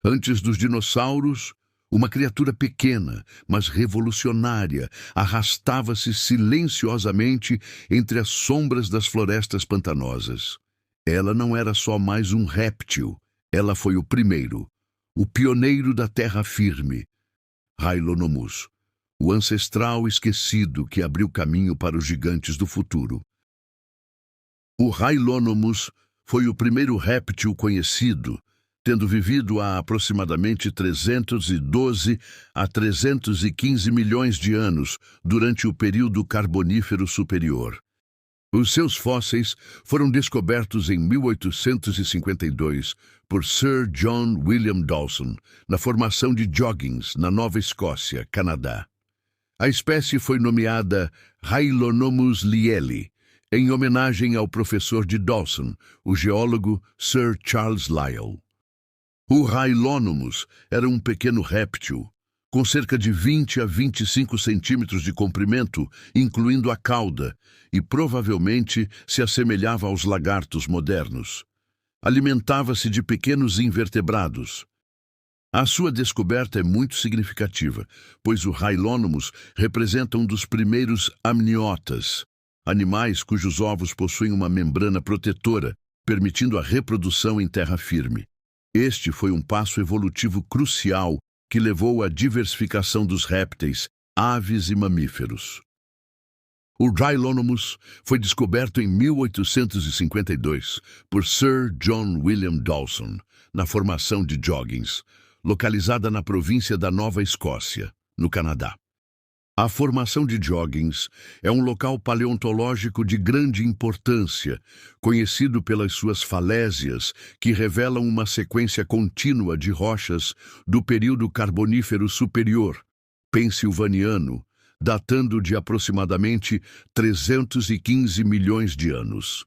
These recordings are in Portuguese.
Antes dos dinossauros, uma criatura pequena, mas revolucionária, arrastava-se silenciosamente entre as sombras das florestas pantanosas. Ela não era só mais um réptil, ela foi o primeiro, o pioneiro da terra firme, Hylonomus, o ancestral esquecido que abriu caminho para os gigantes do futuro. O Hylonomus foi o primeiro réptil conhecido, tendo vivido há aproximadamente 312 a 315 milhões de anos durante o período Carbonífero Superior. Os seus fósseis foram descobertos em 1852 por Sir John William Dawson, na formação de Joggings, na Nova Escócia, Canadá. A espécie foi nomeada Hylonomus lieli, em homenagem ao professor de Dawson, o geólogo Sir Charles Lyell. O Hylonomus era um pequeno réptil, com cerca de 20 a 25 centímetros de comprimento, incluindo a cauda, e provavelmente se assemelhava aos lagartos modernos. Alimentava-se de pequenos invertebrados. A sua descoberta é muito significativa, pois o Hylonomus representa um dos primeiros amniotas, animais cujos ovos possuem uma membrana protetora, permitindo a reprodução em terra firme. Este foi um passo evolutivo crucial que levou à diversificação dos répteis, aves e mamíferos. O Hylonomus foi descoberto em 1852 por Sir John William Dawson, na formação de Joggings, localizada na província da Nova Escócia, no Canadá. A formação de Joggings é um local paleontológico de grande importância, conhecido pelas suas falésias, que revelam uma sequência contínua de rochas do período Carbonífero Superior, pensilvaniano, datando de aproximadamente 315 milhões de anos.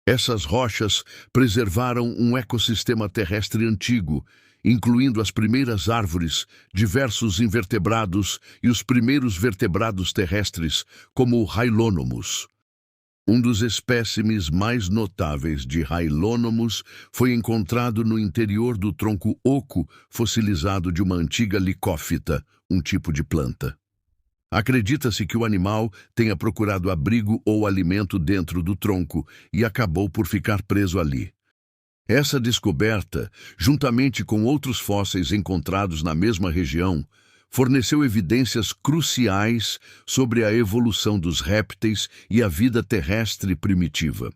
Essas rochas preservaram um ecossistema terrestre antigo, incluindo as primeiras árvores, diversos invertebrados e os primeiros vertebrados terrestres, como o Hylonomus. Um dos espécimes mais notáveis de Hylonomus foi encontrado no interior do tronco oco fossilizado de uma antiga licófita, um tipo de planta. Acredita-se que o animal tenha procurado abrigo ou alimento dentro do tronco e acabou por ficar preso ali. Essa descoberta, juntamente com outros fósseis encontrados na mesma região, forneceu evidências cruciais sobre a evolução dos répteis e a vida terrestre primitiva.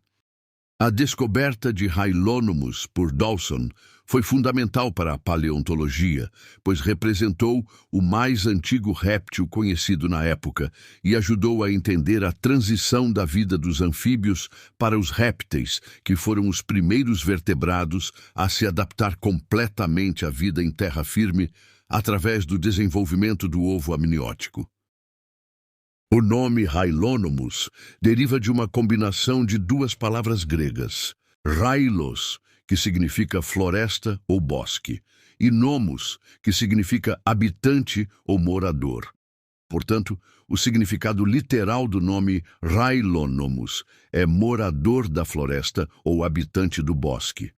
A descoberta de Hylonomus por Dawson foi fundamental para a paleontologia, pois representou o mais antigo réptil conhecido na época e ajudou a entender a transição da vida dos anfíbios para os répteis, que foram os primeiros vertebrados a se adaptar completamente à vida em terra firme através do desenvolvimento do ovo amniótico. O nome Hylonomus deriva de uma combinação de duas palavras gregas, Railos, que significa floresta ou bosque, e nomos, que significa habitante ou morador. Portanto, o significado literal do nome Hylonomus é morador da floresta ou habitante do bosque.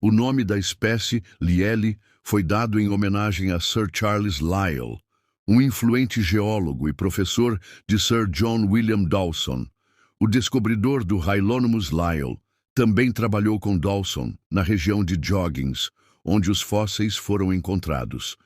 O nome da espécie, lieli, foi dado em homenagem a Sir Charles Lyell, um influente geólogo e professor de Sir John William Dawson. O descobridor do Hylonomus Lyell também trabalhou com Dawson na região de Joggings, onde os fósseis foram encontrados.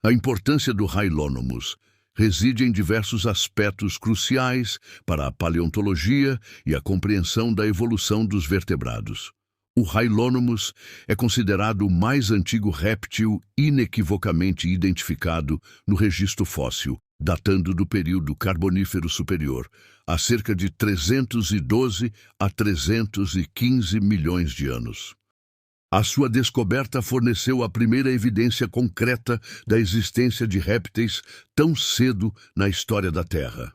A importância do Hylonomus reside em diversos aspectos cruciais para a paleontologia e a compreensão da evolução dos vertebrados. O Hylonomus é considerado o mais antigo réptil inequivocamente identificado no registro fóssil, datando do período Carbonífero Superior, há cerca de 312 a 315 milhões de anos. A sua descoberta forneceu a primeira evidência concreta da existência de répteis tão cedo na história da Terra.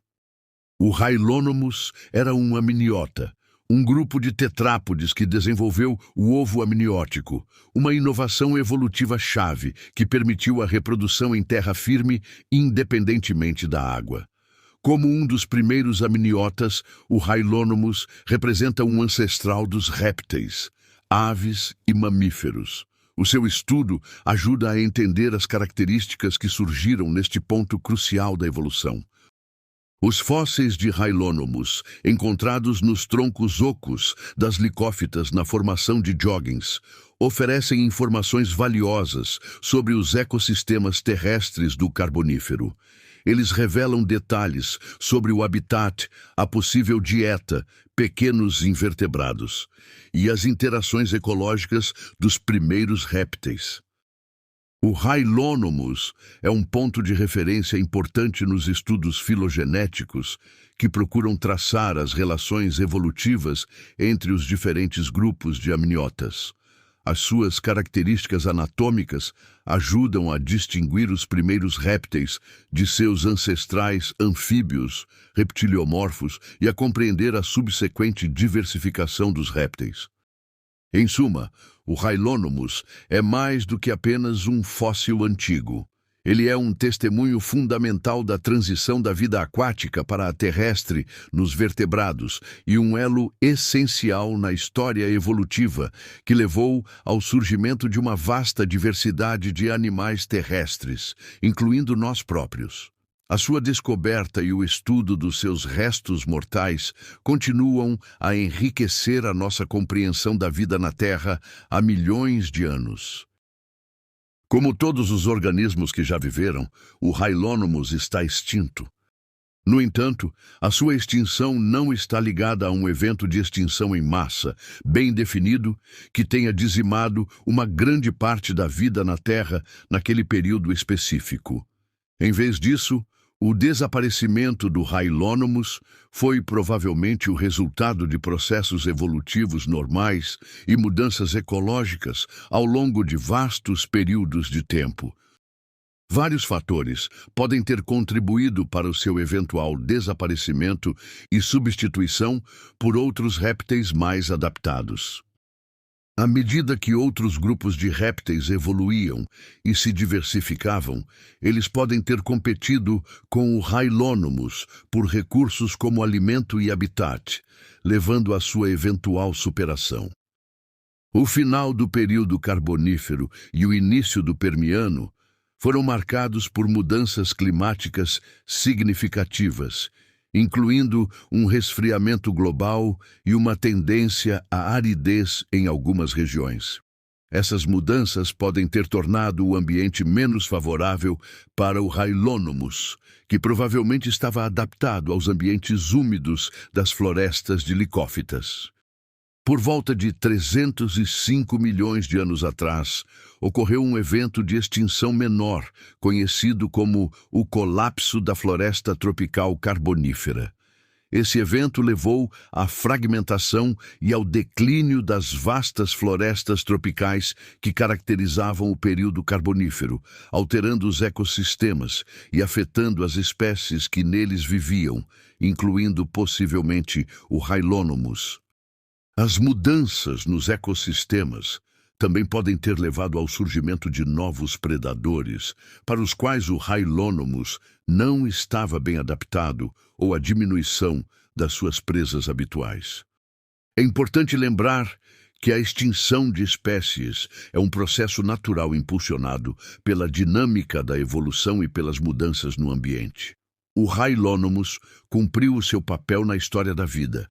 O Hylonomus era um amniota, um grupo de tetrápodes que desenvolveu o ovo amniótico, uma inovação evolutiva chave que permitiu a reprodução em terra firme independentemente da água. Como um dos primeiros amniotas, o Hylonomus representa um ancestral dos répteis, aves e mamíferos, O seu estudo ajuda a entender as características que surgiram neste ponto crucial da evolução. Os fósseis de Hylonomus, encontrados nos troncos ocos das licófitas na formação de Joggins, oferecem informações valiosas sobre os ecossistemas terrestres do Carbonífero. Eles revelam detalhes sobre o habitat, a possível dieta, pequenos invertebrados e as interações ecológicas dos primeiros répteis. O Hylonomus é um ponto de referência importante nos estudos filogenéticos que procuram traçar as relações evolutivas entre os diferentes grupos de amniotas. As suas características anatômicas ajudam a distinguir os primeiros répteis de seus ancestrais anfíbios, reptiliomorfos e a compreender a subsequente diversificação dos répteis. Em suma, o Hylonomus é mais do que apenas um fóssil antigo. Ele é um testemunho fundamental da transição da vida aquática para a terrestre nos vertebrados e um elo essencial na história evolutiva que levou ao surgimento de uma vasta diversidade de animais terrestres, incluindo nós próprios. A sua descoberta e o estudo dos seus restos mortais continuam a enriquecer a nossa compreensão da vida na Terra há milhões de anos. Como todos os organismos que já viveram, o Hylonomus está extinto. No entanto, a sua extinção não está ligada a um evento de extinção em massa, bem definido, que tenha dizimado uma grande parte da vida na Terra naquele período específico. Em vez disso, o desaparecimento do Hylonomus foi provavelmente o resultado de processos evolutivos normais e mudanças ecológicas ao longo de vastos períodos de tempo. Vários fatores podem ter contribuído para o seu eventual desaparecimento e substituição por outros répteis mais adaptados. À medida que outros grupos de répteis evoluíam e se diversificavam, eles podem ter competido com o Hylonomus por recursos como alimento e habitat, levando à sua eventual superação. O final do período Carbonífero e o início do Permiano foram marcados por mudanças climáticas significativas, incluindo um resfriamento global e uma tendência à aridez em algumas regiões. Essas mudanças podem ter tornado o ambiente menos favorável para o Hylonomus, que provavelmente estava adaptado aos ambientes úmidos das florestas de licófitas. Por volta de 305 milhões de anos atrás, ocorreu um evento de extinção menor, conhecido como o colapso da floresta tropical carbonífera. Esse evento levou à fragmentação e ao declínio das vastas florestas tropicais que caracterizavam o período carbonífero, alterando os ecossistemas e afetando as espécies que neles viviam, incluindo possivelmente o Hylonomus. As mudanças nos ecossistemas também podem ter levado ao surgimento de novos predadores, para os quais o Hylonomus não estava bem adaptado, ou a diminuição das suas presas habituais. É importante lembrar que a extinção de espécies é um processo natural impulsionado pela dinâmica da evolução e pelas mudanças no ambiente. O Hylonomus cumpriu o seu papel na história da vida,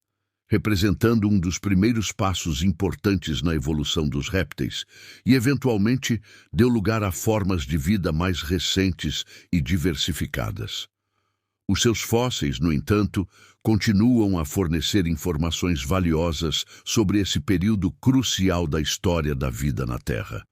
representando um dos primeiros passos importantes na evolução dos répteis e, eventualmente, deu lugar a formas de vida mais recentes e diversificadas. Os seus fósseis, no entanto, continuam a fornecer informações valiosas sobre esse período crucial da história da vida na Terra.